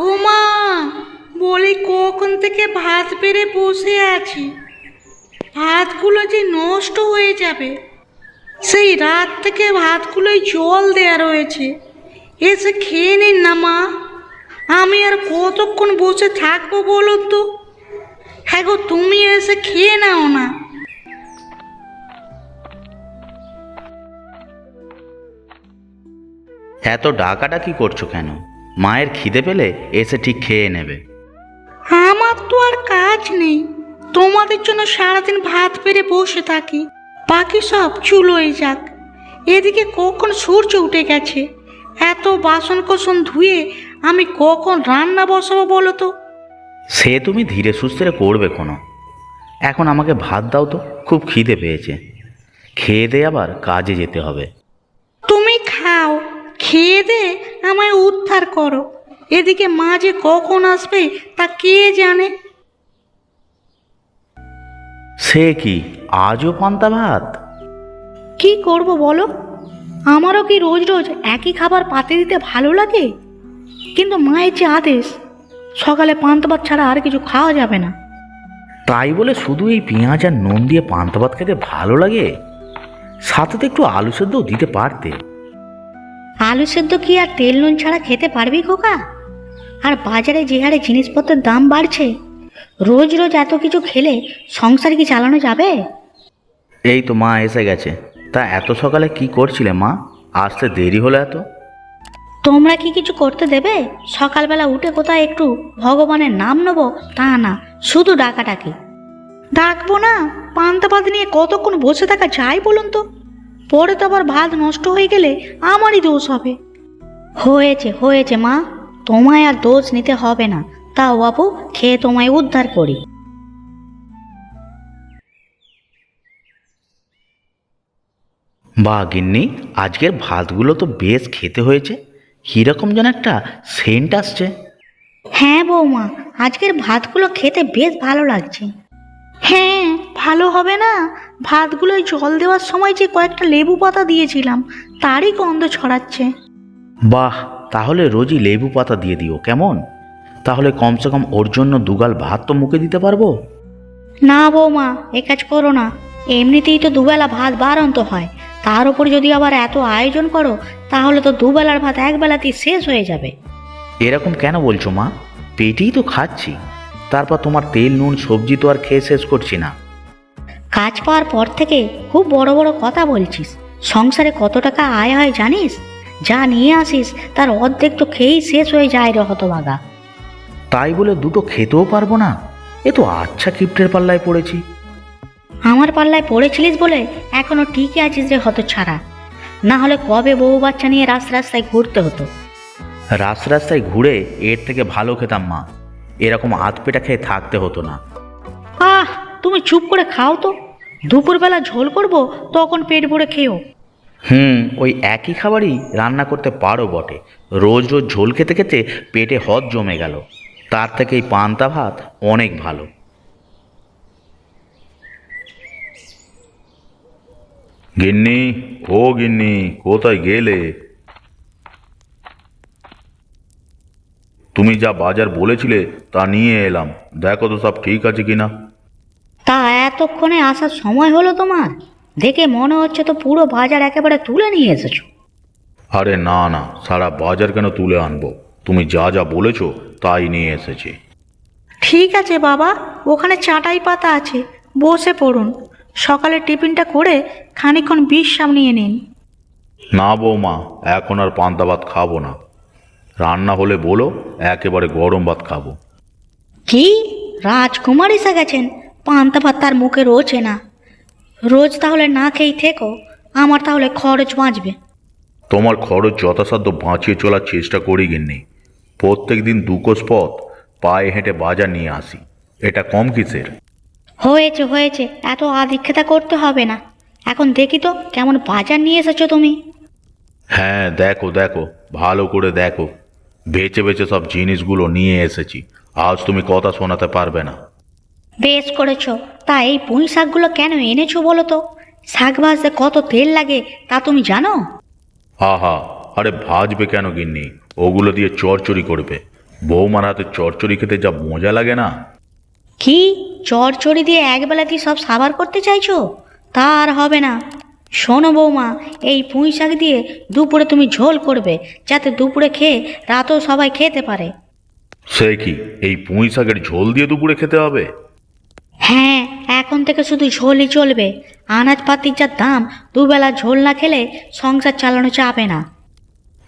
ও মা, বলি কখন থেকে ভাত বেড়ে বসে আছি, ভাতগুলো যে নষ্ট হয়ে যাবে। সেই রাত থেকে ভাতগুলোই জল দেয়া রয়েছে, এসে খেয়ে নিন না মা। আমি আর কতক্ষণ বসে থাকবো বলুন তো? হ্যাঁ গো, তুমি এসে খেয়ে নাও না। এত ডাকাডাকি করছো কেন? মায়ের খিদে পেলে এসে ঠিক খেয়ে নেবে। আমার তো আর কাজ নেই, তোমাদের জন্য সারাদিন ভাত পেরে বসে থাকি। বাকি সব চুলোয় যাক। এদিকে কখন সূর্য উঠে গেছে, এত বাসন কোসন ধুয়ে আমি কখন রান্না বসাবো বলো তো? সে তুমি ধীরে সুস্থে করবে কোনো। এখন আমাকে ভাত দাও তো, খুব খিদে পেয়েছে। খেয়ে দিয়ে আবার কাজে যেতে হবে। তুমি খাও, খেয়ে দে আমায় উদ্ধার করো। এদিকে মা যে কখন আসবে তা কে জানে। সে কি, আজও পান্তা ভাত? কি করব বলো? আমারও কি রোজ রোজ একই খাবার পাতে দিতে ভালো লাগে? কিন্তু মায়ের যে আদেশ, সকালে পান্তা ভাত ছাড়া আর কিছু খাওয়া যাবে না। তাই বলে শুধু এই পেঁয়াজ আর নুন দিয়ে পান্তা ভাত খেতে ভালো লাগে? সাথে তো একটু আলু সেদ্ধও দিতে পারতে। আলু সেদ্ধ কি আর তেল নুন ছাড়া খেতে পারবি খোকা? আর বাজারে যে হারে জিনিসপত্রের দাম বাড়ছে, রোজ রোজ এত কিছু খেলে সংসার কি চালানো যাবে? এই তো মা এসে গেছে। তা এত সকালে কি করছিলে মা? আসতে দেরি হলো এত? তোমরা কি কিছু করতে দেবে? সকালবেলা উঠে কোথায় একটু ভগবানের নাম নেবো তা না, শুধু ডাকাডাকি। ডাকবো না? পান্তা ভাত নিয়ে কতক্ষণ বসে থাকা যায় বলুন তো? পরে তো আবার ভাত নষ্ট হয়ে গেলে আমারই দোষ হবে। হয়েছে হয়েছে মা, তোমায় আর দোষ নিতে হবে না। তাও বাবু, খেয়ে তোমায় উদ্ধার করি। বা গিন্নি, আজকের ভাতগুলো তো বেশ খেতে হয়েছে। কীরকম যেন একটা সেন্ট আসছে। হ্যাঁ বৌমা, আজকের ভাতগুলো খেতে বেশ ভালো লাগছে। হ্যাঁ, ভালো হবে না? ভাতগুলোয় জল দেওয়ার সময় যে কয়েকটা লেবু পাতা দিয়েছিলাম, তারই গন্ধ ছড়াচ্ছে। বাহ, তাহলে রোজই লেবু পাতা দিয়ে দিও কেমন? তাহলে কমসে কম ওর জন্য দুগাল ভাত তো মুখে দিতে পারবো। না বৌমা, এ কাজ করো না। এমনিতেই তো দুবেলা ভাত বাড়ন্ত হয়, তার উপর যদি আবার এত আয়োজন করো, তাহলে তো দুবেলার ভাত একবেলাতেই শেষ হয়ে যাবে। এরকম কেন বলছো মা? পেটেই তো খাচ্ছি। তারপর তোমার তেল নুন সবজি তো আর খেয়ে শেষ করছি না। কাজ পাওয়ার পর থেকে খুব বড় বড় কথা বলছিস। সংসারে কত টাকা আয় হয় জানিস? যা নিয়ে আসিস তার অর্ধেক তো খেয়েই শেষ হয়ে যায় রে হতভাগা। তাই বলে দুটো খেতেও পারবো না? এ তো আচ্ছা কিপ্টের পাল্লায় পড়েছি। আমার পাল্লায় পড়েছিলিস বলে এখনো টিকে আছিস রে হতছাড়া। না হলে কবে বউ বাচ্চা নিয়ে রাস্তায় ঘুরতে হতো। রাস্তায় ঘুরে এর থেকে ভালো খেতাম মা। এরকম আধপেটা খেয়ে থাকতে হতো না। আহ, তুমি চুপ করে খাও তো। দুপুরবেলা ঝোল করব, তখন পেট ভরে খেও। ওই একই খাবারই রান্না করতে পারো বটে। রোজ রোজ ঝোল খেতে খেতে পেটে হদ জমে গেল। তার থেকে এই পান্তা ভাত অনেক ভালো। গিন্নি, ও গিন্নি, কোথায় গেলে? তুমি যা বাজার বলেছিলে তা নিয়ে এলাম, দেখো তো সব ঠিক আছে কিনা। তা এতক্ষণে আসার সময় হলো তোমার? দেখে মনে হচ্ছে তো পুরো বাজার একেবারে তুলে নিয়ে এসেছো। আরে না না, সারা বাজার কেন তুলে আনবো? তুমি যা যা বলেছো তাই নিয়ে এসেছি। ঠিক আছে বাবা, ওখানে চাটাই পাতা আছে, বসে পড়ুন। সকালে টিফিনটা করে খানিকক্ষণ বিশ্রাম নিয়ে নিন। না বৌমা, এখন আর পান্তা ভাত খাবো না। রান্না হলে বলো, একেবারে গরম ভাত খাবো। কি রাজকুমার এসে গেছেন? পান্তা ভাত তার মুখে রোচে না। রোজ তাহলে না খেয়েই থেকো, আমার তাহলে খরচ বাঁচবে। তোমার খরচ যথাসাধ্য বাঁচিয়ে চলার চেষ্টা করি গিন্নি। প্রত্যেক দিন দুকোষ পথ পায়ে হেঁটে বাজার নিয়ে আসি, এটা কম কিসের? হয়েছে হয়েছে, এত আদিক্ষেতা করতে হবে না। এখন দেখি তো কেমন বাজার নিয়ে এসেছো তুমি। হ্যাঁ, দেখো দেখো, ভালো করে দেখো। বেছে বেছে সব জিনিসগুলো নিয়ে এসেছি। আজ তুমি কথা শোনাতে পারবে না। বেশ করেছো। তা এই পুঁই শাকগুলো কেন এনেছো বলো তো? শাক ভাজতে কত তেল লাগে তা তুমি জানো? আহা, আরে ভাজবে কেন গিন্নি? ওগুলো দিয়ে চচ্চড়ি করবে। বৌমার হাতে চচ্চড়ি খেতে যা মজা লাগে না। কি চড়চড়ি দিয়ে একবেলা কি সব সাবার করতে চাইছো? তা আর হবে না। শোনো বৌমা, এই পুঁই শাক দিয়ে দুপুরে তুমি ঝোল করবে, যাতে দুপুরে খেয়ে রাতেও সবাই খেতে পারে। সে কি, এই পুঁই শাকের ঝোল দিয়ে দুপুরে খেতে হবে? হ্যাঁ, এখন থেকে শুধু ঝোলই চলবে। আনাজপাতির যা দাম, দুবেলা ঝোল না খেলে সংসার চালানো যাবে না।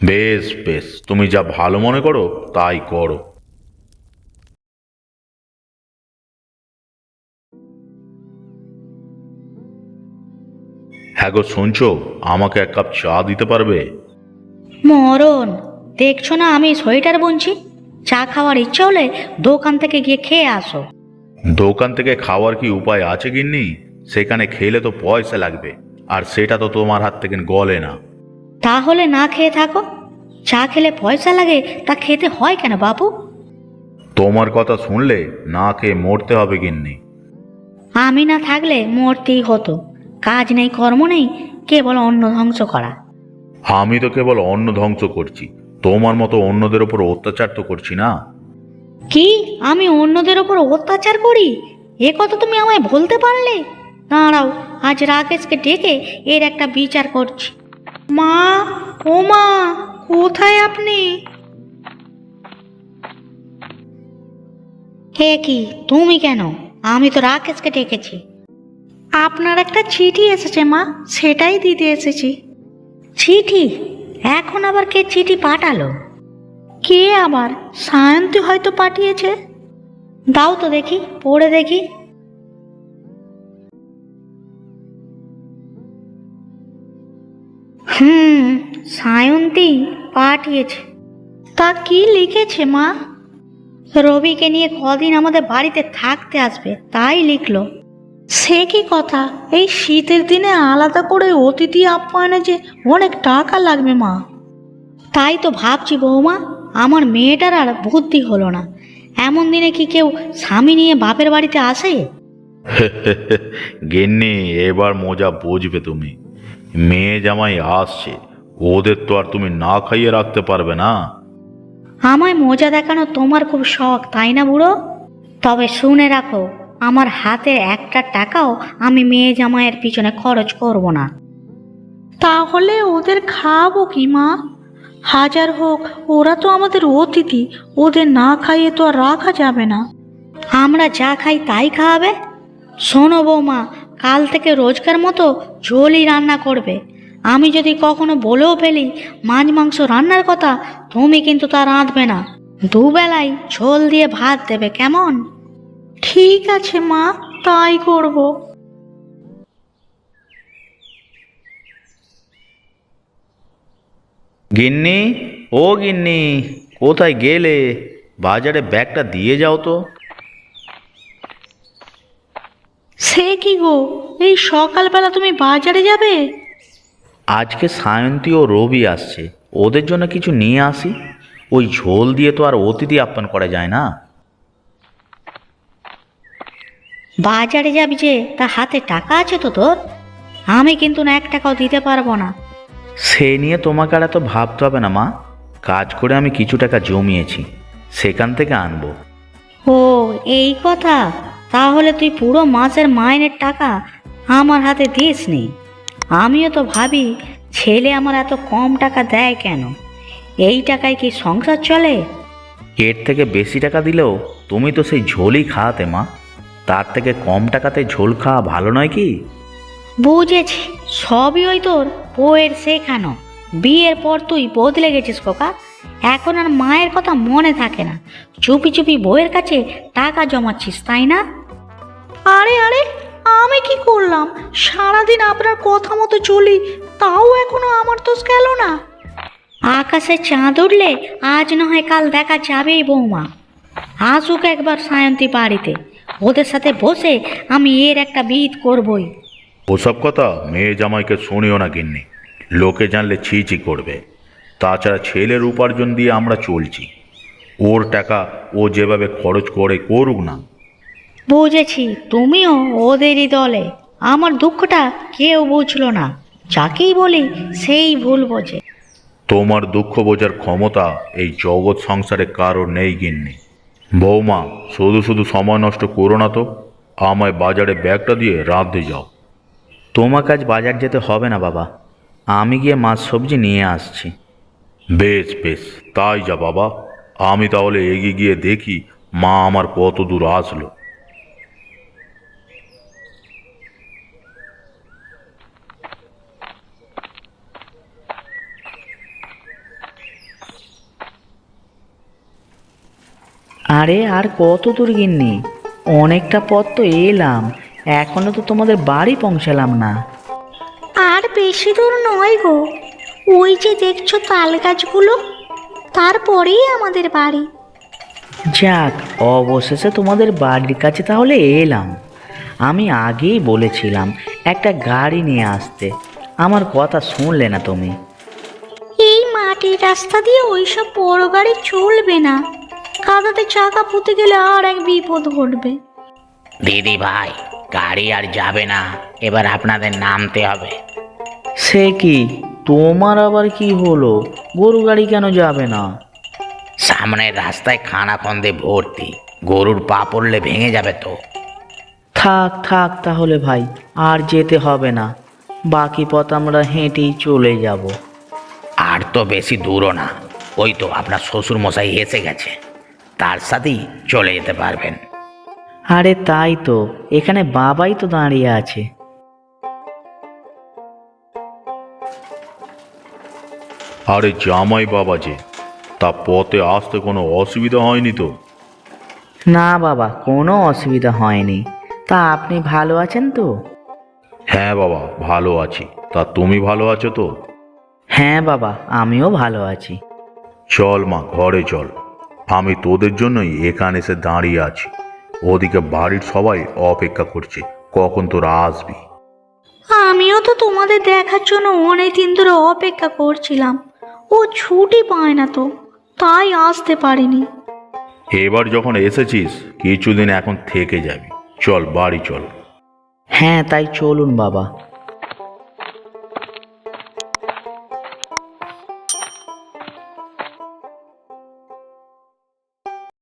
বেশ বেশ, তুমি যা ভালো মনে করো তাই করো। হ্যাঁ গো, শুনছো? আমাকে এক কাপ চা দিতে পারবে? মরণ, দেখছো না আমি সোয়েটার বুনছি? চা খাওয়ার ইচ্ছা হলে দোকান থেকে গিয়ে খেয়ে আসো। দোকান থেকে খাওয়ার কি উপায় আছে গিন্নি? সেখানে খেলে তো পয়সা লাগবে, আর সেটা তো তোমার হাত থেকে গলে না। তাহলে না খেয়ে থাকো। চা খেলে পয়সা লাগে, তা খেতে হয় কেন বাবু? তোমার কথা শুনলে না খেয়ে মরতে হবে গিন্নি। আমি না থাকলে মরতেই হতো। কাজ নেই, কর্ম নেই, কেবল অন্ন ধ্বংস করা। আমি তো কেবল অন্ন ধ্বংস করছি, তোমার মতো অন্যদের ওপর অত্যাচার তো করছি না। কি আমি অন্যদের ওপর অত্যাচার করি? এ কথা তুমি আমায় বলতে পারলে? দাঁড়াও, আজ রাকেশকে ডেকে এর একটা বিচার করছি। মা, ও মা, কোথায় আপনি? হে কি, তুমি কেন? আমি তো রাকেশকে ডেকেছি। আপনার একটা চিঠি এসেছে মা, সেটাই দিতে এসেছি। চিঠি? এখন আবার কে চিঠি পাঠালো? কে আবার? সায়ন্তী হয়তো পাঠিয়েছে। দাও তো দেখি, পড়ে দেখি। সায়ন্তী পাঠিয়েছে। তা কি লিখেছে মা? রবিকে নিয়ে কদিন আমাদের বাড়িতে থাকতে আসবে, তাই লিখলো। সে কি কথা? এই শীতের দিনে আলাদা করে অতিথি আপ্যায়নে যে অনেক টাকা লাগবে মা। তাই তো ভাবছি বৌমা, আমার মেয়েটার আর বুদ্ধি হলো না। এমন দিনে কি কেউ স্বামী নিয়ে বাপের বাড়িতে আসে? গিন্নি, এবার মজা বুঝবে তুমি। মেয়ে জামাই আসছে, ওদের তো আর তুমি না খাইয়ে রাখতে পারবে না। আমায় মজা দেখানো তোমার খুব শখ, তাই না বুড়ো? তবে শুনে রাখো, আমার হাতে একটা টাকাও আমি মেয়ে জামাইয়ের পিছনে খরচ করব না। তাহলে ওদের খাওয়াবো কি মা? হাজার হোক, ওরা তো আমাদের অতিথি, ওদের না খাইয়ে তো আর রাখা যাবে না। আমরা যা খাই তাই খাওয়াবে। শোনো বৌমা, কাল থেকে রোজকার মতো ঝোলই রান্না করবে। আমি যদি কখনো বলেও ফেলি মাছ মাংস রান্নার কথা, তুমি কিন্তু তা রাঁধবে না। দুবেলায় ঝোল দিয়ে ভাত দেবে, কেমন? ঠিক আছে মা, তাই করব। গিন্নি, ও গিন্নি, কোথায় গেলে? বাজারে ব্যাগটা দিয়ে যাও তো। সে কি গো, এই সকালবেলা তুমি বাজারে যাবে? আজকে সায়ন্তী ও রবি আসছে, ওদের জন্য কিছু নিয়ে আসি। ওই ঝোল দিয়ে তো আর অতিথি আপ্যায়ন করা যায় না। বাজারে যাবি যে, তা হাতে টাকা আছে তো তোর? আমি কিন্তু না 1 টাকাও দিতে পারবো না। সে নিয়ে তোমাকে আর এত ভাবতে হবে না মা। কাজ করে আমি কিছু টাকা জমিয়েছি, সেখান থেকে আনবো। ও এই কথা? তাহলে তুই পুরো মাসের মাইনের টাকা আমার হাতে দিস নি। আমিও তো ভাবি, ছেলে আমার এত কম টাকা দেয় কেন? এই টাকায় কি সংসার চলে? এর থেকে বেশি টাকা দিলেও তুমি তো সেই ঝোলই খাওয়াতে মা। তার থেকে কম টাকাতে ঝোল খাওয়া ভালো নয় কি? বুঝেছি, সবই ওই তোর বউয়ের শেখানো। বিয়ের পর তুই বদলে গেছিস খোকা। এখন আর মায়ের কথা মনে থাকে না, চুপি চুপি বউয়ের কাছে টাকা জমাচ্ছিস, তাই না? আরে আরে, আমি কি করলাম? সারাদিন আপনার কথা মতো চলি, তাও এখনো আমার দোষ গেল না। আকাশে চাঁদ উঠলে আজ না হয় কাল দেখা যাবেই বৌমা। আসুক একবার সায়ন্তী বাড়িতে, ওদের সাথে বসে আমি এর একটা বিহিত করবই। ওসব কথা মেয়ে জামাইকে শুনিও না গিন্নি, লোকে জানলে ছি ছি করবে। তাছাড়া ছেলের উপার্জন দিয়ে আমরা চলছি, ওর টাকা ও যেভাবে খরচ করে করুক না। বুঝেছি, তুমিও ওদেরই দলে। আমার দুঃখটা কেউ বুঝলো না, যাকেই বলি সেই ভুল বোঝে। তোমার দুঃখ বোঝার ক্ষমতা এই জগৎ সংসারে কারো নেই গিন্নি। বৌমা, শুধু শুধু সময় নষ্ট করো না তো, আমায় বাজারে ব্যাগটা দিয়ে রাঁধতে যাও। তোমাকে আজ বাজার যেতে হবে না বাবা, আমি গিয়ে মাছ সবজি নিয়ে আসছি। বেশ বেশ, তাই যা বাবা। আমি তাহলে এগিয়ে গিয়ে দেখি মা আমার কত দূর আসলো। আরে আর কত দূর গিন্নি, অনেকটা পথ তো এলাম, এখনো তো তোমাদের বাড়ি পৌঁছালাম না। আর বেশি দূর নয় গো, ওই যে দেখছো তাল গাছগুলো, তারপরেই আমাদের বাড়ি। যাক, অবশেষে তোমাদের বাড়ির কাছে তাহলে এলাম। আমি আগেই বলেছিলাম একটা গাড়ি নিয়ে আসতে, আমার কথা শুনলে না তুমি। এই মাটির রাস্তা দিয়ে ওইসব বড় গাড়ি চলবে না, কাদাতে চাকা পুঁতে গেলে আর এক বিপদ ঘটবে। দিদি ভাই, গাড়ি আর যাবে না, এবার আপনাদের নামতে হবে। সে কি, তোমার আবার কি হলো? গরু গাড়ি কেন যাবে না? সামনের রাস্তায় খানাখন্দে ভর্তি, গরুর পা পড়লে ভেঙে যাবে তো। থাক থাক তাহলে ভাই, আর যেতে হবে না, বাকি পথ আমরা হেঁটেই চলে যাব। আর তো বেশি দূরও না, ওই তো আপনার শ্বশুর মশাই এসে গেছে, তার সাথেই চলে যেতে পারবেন। আরে তাই তো, এখানে বাবাই তো দাঁড়িয়ে আছে। আরে জামাই বাবা যে, তা পথে আসতে কোনো অসুবিধা হয়নি তো? না বাবা, কোনো অসুবিধা হয়নি। তা আপনি ভালো আছেন তো? হ্যাঁ বাবা, ভালো আছি। তা তুমি ভালো আছো তো? হ্যাঁ বাবা, আমিও ভালো আছি। চল মা, ঘরে চল। আমি তোদের জন্যই এখানে এসে দাঁড়িয়ে আছি। ওদিকে বাড়ির সবাই অপেক্ষা করছে কখন তোরা আসবি। আমিও তো তোমাদের দেখার জন্য অনেক দিন ধরে অপেক্ষা করছিলাম, ও ছুটি পায় না তো, তাই আসতে পারিনি। এবার যখন এসেছিস কিছুদিন এখন থেকে যাবি। চল বাড়ি চল। হ্যাঁ তাই চলুন বাবা।